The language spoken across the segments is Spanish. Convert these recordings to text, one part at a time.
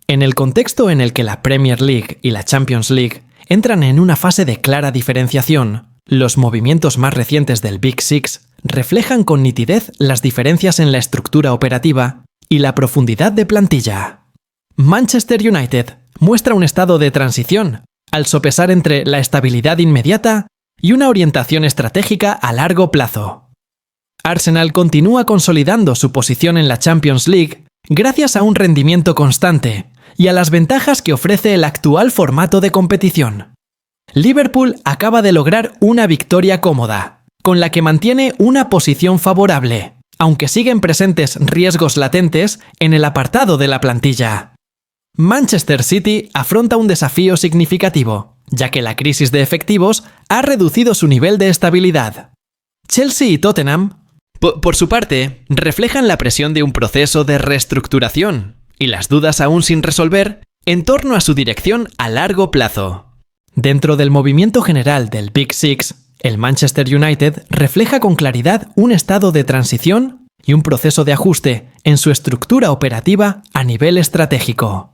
En el contexto en el que la Premier League y la Champions League entran en una fase de clara diferenciación, los movimientos más recientes del Big Six reflejan con nitidez las diferencias en la estructura operativa y la profundidad de plantilla. Manchester United muestra un estado de transición, al sopesar entre la estabilidad inmediata y una orientación estratégica a largo plazo. Arsenal continúa consolidando su posición en la Champions League gracias a un rendimiento constante y a las ventajas que ofrece el actual formato de competición. Liverpool acaba de lograr una victoria cómoda, con la que mantiene una posición favorable, aunque siguen presentes riesgos latentes en el apartado de la plantilla. Manchester City afronta un desafío significativo, ya que la crisis de efectivos ha reducido su nivel de estabilidad. Chelsea y Tottenham, por su parte, reflejan la presión de un proceso de reestructuración y las dudas aún sin resolver en torno a su dirección a largo plazo. Dentro del movimiento general del Big Six, el Manchester United refleja con claridad un estado de transición y un proceso de ajuste en su estructura operativa a nivel estratégico.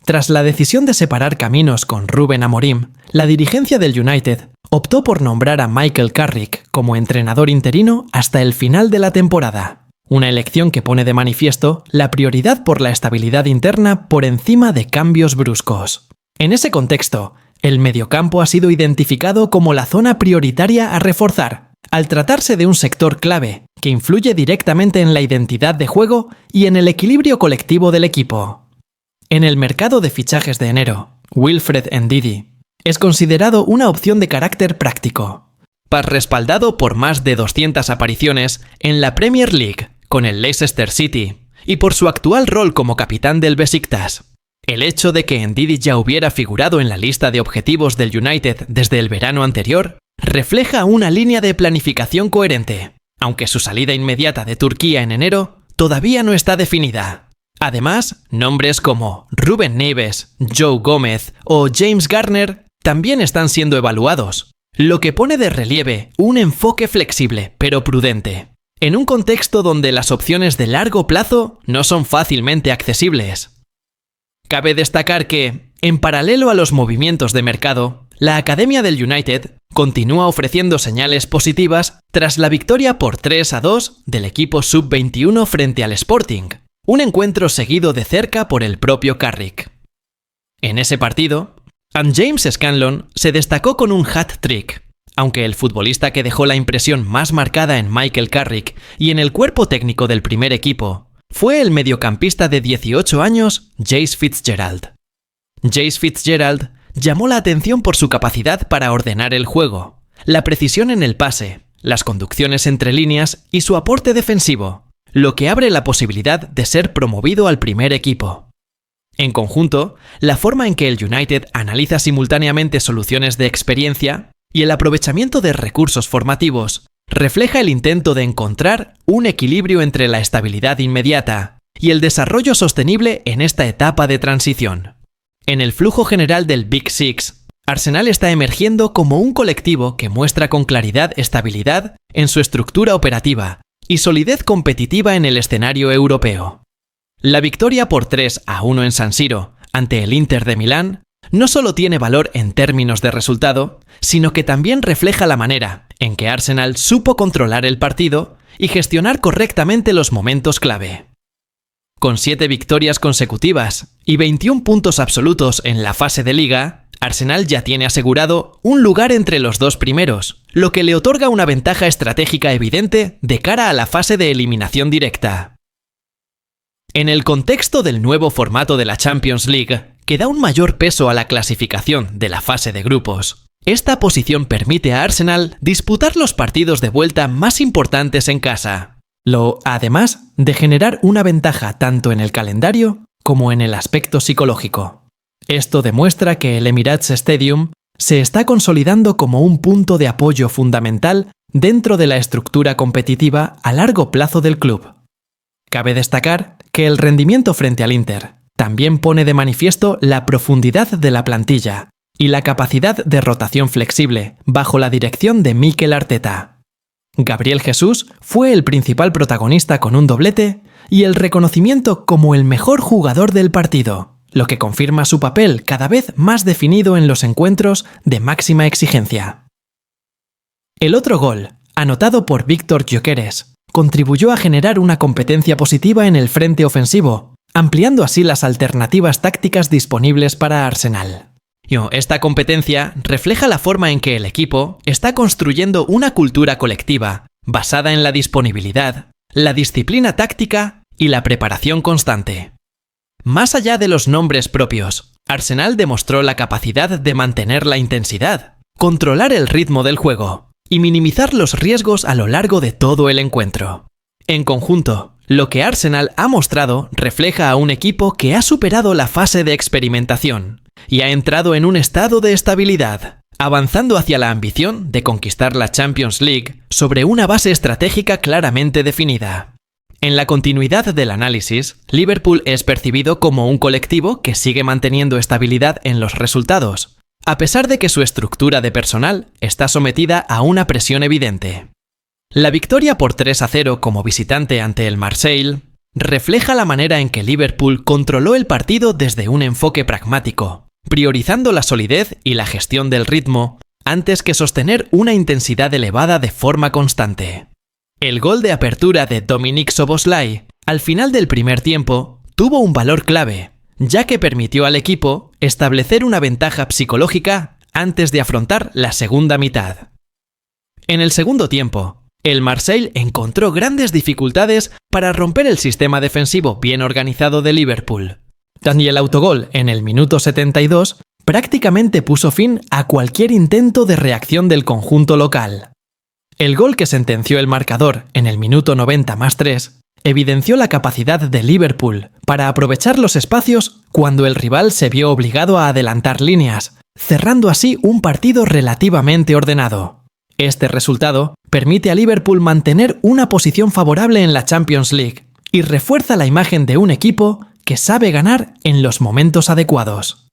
Tras la decisión de separar caminos con Ruben Amorim, la dirigencia del United optó por nombrar a Michael Carrick como entrenador interino hasta el final de la temporada, una elección que pone de manifiesto la prioridad por la estabilidad interna por encima de cambios bruscos. En ese contexto, el mediocampo ha sido identificado como la zona prioritaria a reforzar, al tratarse de un sector clave que influye directamente en la identidad de juego y en el equilibrio colectivo del equipo. En el mercado de fichajes de enero, Wilfred Ndidi es considerado una opción de carácter práctico, respaldado por más de 200 apariciones en la Premier League con el Leicester City y por su actual rol como capitán del Besiktas. El hecho de que Ndidi ya hubiera figurado en la lista de objetivos del United desde el verano anterior refleja una línea de planificación coherente, aunque su salida inmediata de Turquía en enero todavía no está definida. Además, nombres como Ruben Neves, Joe Gómez o James Garner también están siendo evaluados, lo que pone de relieve un enfoque flexible pero prudente, en un contexto donde las opciones de largo plazo no son fácilmente accesibles. Cabe destacar que, en paralelo a los movimientos de mercado, la Academia del United continúa ofreciendo señales positivas tras la victoria por 3-2 del equipo sub-21 frente al Sporting, un encuentro seguido de cerca por el propio Carrick. En ese partido, James Scanlon se destacó con un hat-trick, aunque el futbolista que dejó la impresión más marcada en Michael Carrick y en el cuerpo técnico del primer equipo fue el mediocampista de 18 años, Jace Fitzgerald. Jace Fitzgerald llamó la atención por su capacidad para ordenar el juego, la precisión en el pase, las conducciones entre líneas y su aporte defensivo, lo que abre la posibilidad de ser promovido al primer equipo. En conjunto, la forma en que el United analiza simultáneamente soluciones de experiencia y el aprovechamiento de recursos formativos refleja el intento de encontrar un equilibrio entre la estabilidad inmediata y el desarrollo sostenible en esta etapa de transición. En el flujo general del Big Six, Arsenal está emergiendo como un colectivo que muestra con claridad estabilidad en su estructura operativa y solidez competitiva en el escenario europeo. La victoria por 3-1 en San Siro ante el Inter de Milán no solo tiene valor en términos de resultado, sino que también refleja la manera en que Arsenal supo controlar el partido y gestionar correctamente los momentos clave. Con 7 victorias consecutivas y 21 puntos absolutos en la fase de liga, Arsenal ya tiene asegurado un lugar entre los 2 primeros, lo que le otorga una ventaja estratégica evidente de cara a la fase de eliminación directa. En el contexto del nuevo formato de la Champions League, que da un mayor peso a la clasificación de la fase de grupos, esta posición permite a Arsenal disputar los partidos de vuelta más importantes en casa, además de generar una ventaja tanto en el calendario como en el aspecto psicológico. Esto demuestra que el Emirates Stadium se está consolidando como un punto de apoyo fundamental dentro de la estructura competitiva a largo plazo del club. Cabe destacar que el rendimiento frente al Inter también pone de manifiesto la profundidad de la plantilla y la capacidad de rotación flexible bajo la dirección de Mikel Arteta. Gabriel Jesús fue el principal protagonista con un doblete y el reconocimiento como el mejor jugador del partido, lo que confirma su papel cada vez más definido en los encuentros de máxima exigencia. El otro gol, anotado por Víctor Gyökeres, contribuyó a generar una competencia positiva en el frente ofensivo, ampliando así las alternativas tácticas disponibles para Arsenal. Esta competencia refleja la forma en que el equipo está construyendo una cultura colectiva basada en la disponibilidad, la disciplina táctica y la preparación constante. Más allá de los nombres propios, Arsenal demostró la capacidad de mantener la intensidad, controlar el ritmo del juego y minimizar los riesgos a lo largo de todo el encuentro. En conjunto, lo que Arsenal ha mostrado refleja a un equipo que ha superado la fase de experimentación y ha entrado en un estado de estabilidad, avanzando hacia la ambición de conquistar la Champions League sobre una base estratégica claramente definida. En la continuidad del análisis, Liverpool es percibido como un colectivo que sigue manteniendo estabilidad en los resultados, a pesar de que su estructura de personal está sometida a una presión evidente. La victoria por 3-0 como visitante ante el Marseille refleja la manera en que Liverpool controló el partido desde un enfoque pragmático, priorizando la solidez y la gestión del ritmo antes que sostener una intensidad elevada de forma constante. El gol de apertura de Dominik Szoboszlai al final del primer tiempo tuvo un valor clave, ya que permitió al equipo establecer una ventaja psicológica antes de afrontar la segunda mitad. En el segundo tiempo, el Marseille encontró grandes dificultades para romper el sistema defensivo bien organizado de Liverpool. Y el autogol en el minuto 72 prácticamente puso fin a cualquier intento de reacción del conjunto local. El gol que sentenció el marcador en el minuto 90+3 evidenció la capacidad de Liverpool para aprovechar los espacios cuando el rival se vio obligado a adelantar líneas, cerrando así un partido relativamente ordenado. Este resultado permite a Liverpool mantener una posición favorable en la Champions League y refuerza la imagen de un equipo que sabe ganar en los momentos adecuados.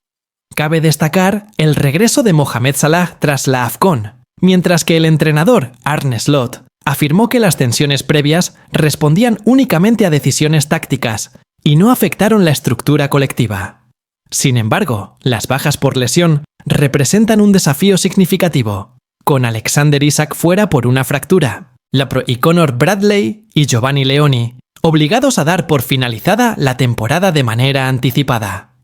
Cabe destacar el regreso de Mohamed Salah tras la AFCON, mientras que el entrenador Arne Slot afirmó que las tensiones previas respondían únicamente a decisiones tácticas y no afectaron la estructura colectiva. Sin embargo, las bajas por lesión representan un desafío significativo, con Alexander Isak fuera por una fractura, y Conor Bradley y Giovanni Leoni obligados a dar por finalizada la temporada de manera anticipada.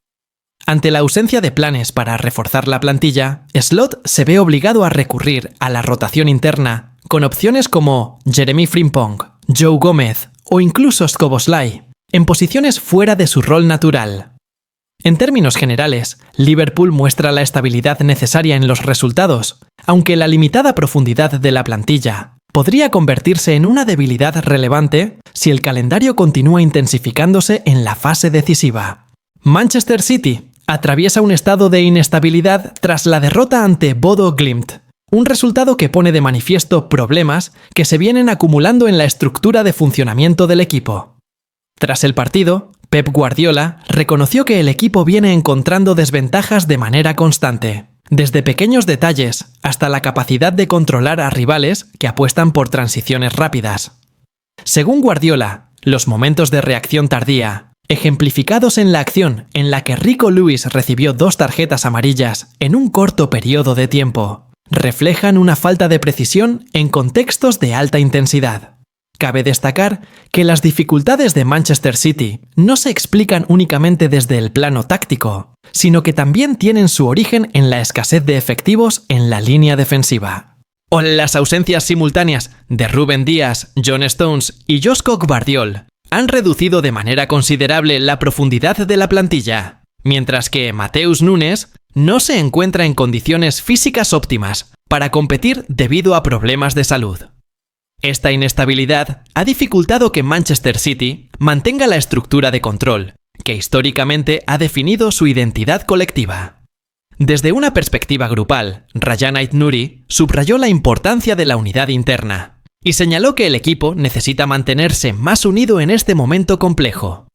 Ante la ausencia de planes para reforzar la plantilla, Slot se ve obligado a recurrir a la rotación interna, con opciones como Jeremy Frimpong, Joe Gómez o incluso Szoboszlai, en posiciones fuera de su rol natural. En términos generales, Liverpool muestra la estabilidad necesaria en los resultados, aunque la limitada profundidad de la plantilla podría convertirse en una debilidad relevante si el calendario continúa intensificándose en la fase decisiva. Manchester City atraviesa un estado de inestabilidad tras la derrota ante Bodo Glimt, un resultado que pone de manifiesto problemas que se vienen acumulando en la estructura de funcionamiento del equipo. Tras el partido, Pep Guardiola reconoció que el equipo viene encontrando desventajas de manera constante, desde pequeños detalles hasta la capacidad de controlar a rivales que apuestan por transiciones rápidas. Según Guardiola, los momentos de reacción tardía, ejemplificados en la acción en la que Rico Lewis recibió 2 tarjetas amarillas en un corto periodo de tiempo, reflejan una falta de precisión en contextos de alta intensidad. Cabe destacar que las dificultades de Manchester City no se explican únicamente desde el plano táctico, sino que también tienen su origen en la escasez de efectivos en la línea defensiva. O las ausencias simultáneas de Rúben Díaz, John Stones y Joško Gvardiol han reducido de manera considerable la profundidad de la plantilla, mientras que Matheus Nunes no se encuentra en condiciones físicas óptimas para competir debido a problemas de salud. Esta inestabilidad ha dificultado que Manchester City mantenga la estructura de control, que históricamente ha definido su identidad colectiva. Desde una perspectiva grupal, Rajan Aït-Nouri subrayó la importancia de la unidad interna y señaló que el equipo necesita mantenerse más unido en este momento complejo.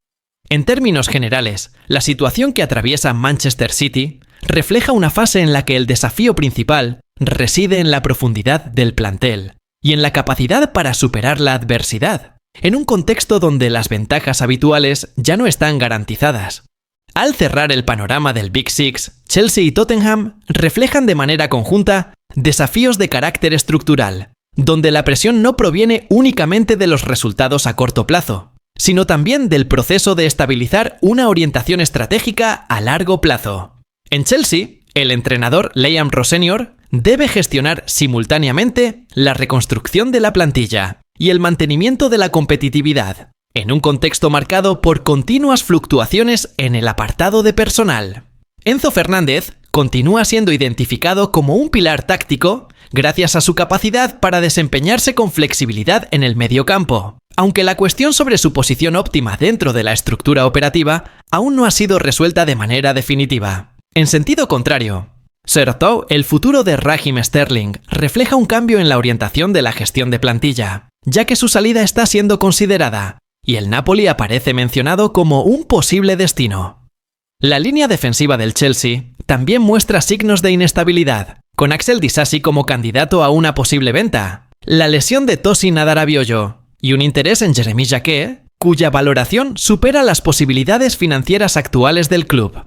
En términos generales, la situación que atraviesa Manchester City refleja una fase en la que el desafío principal reside en la profundidad del plantel y en la capacidad para superar la adversidad, en un contexto donde las ventajas habituales ya no están garantizadas. Al cerrar el panorama del Big Six, Chelsea y Tottenham reflejan de manera conjunta desafíos de carácter estructural, donde la presión no proviene únicamente de los resultados a corto plazo, sino también del proceso de estabilizar una orientación estratégica a largo plazo. En Chelsea, el entrenador Liam Rosenior debe gestionar simultáneamente la reconstrucción de la plantilla y el mantenimiento de la competitividad, en un contexto marcado por continuas fluctuaciones en el apartado de personal. Enzo Fernández continúa siendo identificado como un pilar táctico gracias a su capacidad para desempeñarse con flexibilidad en el mediocampo, aunque la cuestión sobre su posición óptima dentro de la estructura operativa aún no ha sido resuelta de manera definitiva. En sentido contrario, el futuro de Raheem Sterling refleja un cambio en la orientación de la gestión de plantilla, ya que su salida está siendo considerada, y el Napoli aparece mencionado como un posible destino. La línea defensiva del Chelsea también muestra signos de inestabilidad, con Axel Disasi como candidato a una posible venta, la lesión de Tosin Adarabioyo y un interés en Jeremy Jacquet, cuya valoración supera las posibilidades financieras actuales del club.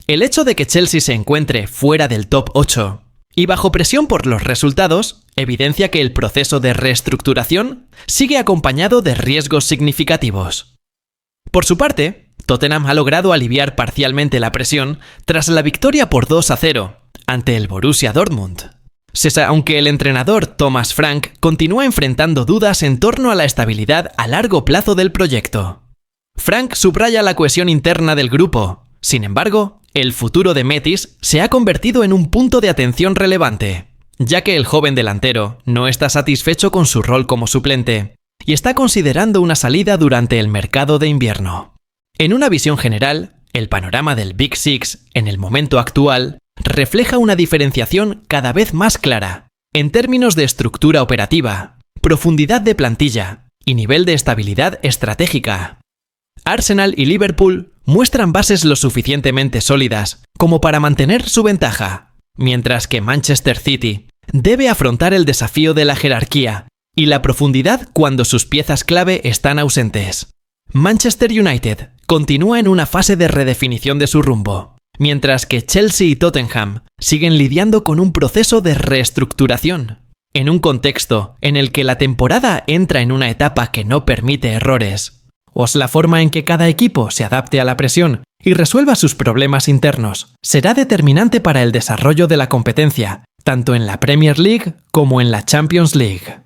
El hecho de que Chelsea se encuentre fuera del top 8 y bajo presión por los resultados evidencia que el proceso de reestructuración sigue acompañado de riesgos significativos. Por su parte, Tottenham ha logrado aliviar parcialmente la presión tras la victoria por 2-0 ante el Borussia Dortmund. Aunque el entrenador Thomas Frank continúa enfrentando dudas en torno a la estabilidad a largo plazo del proyecto. Frank subraya la cohesión interna del grupo. Sin embargo, el futuro de Metis se ha convertido en un punto de atención relevante, ya que el joven delantero no está satisfecho con su rol como suplente y está considerando una salida durante el mercado de invierno. En una visión general, el panorama del Big Six en el momento actual refleja una diferenciación cada vez más clara en términos de estructura operativa, profundidad de plantilla y nivel de estabilidad estratégica. Arsenal y Liverpool muestran bases lo suficientemente sólidas como para mantener su ventaja, mientras que Manchester City debe afrontar el desafío de la jerarquía y la profundidad cuando sus piezas clave están ausentes. Manchester United continúa en una fase de redefinición de su rumbo, mientras que Chelsea y Tottenham siguen lidiando con un proceso de reestructuración, en un contexto en el que la temporada entra en una etapa que no permite errores. La forma en que cada equipo se adapte a la presión y resuelva sus problemas internos será determinante para el desarrollo de la competencia, tanto en la Premier League como en la Champions League.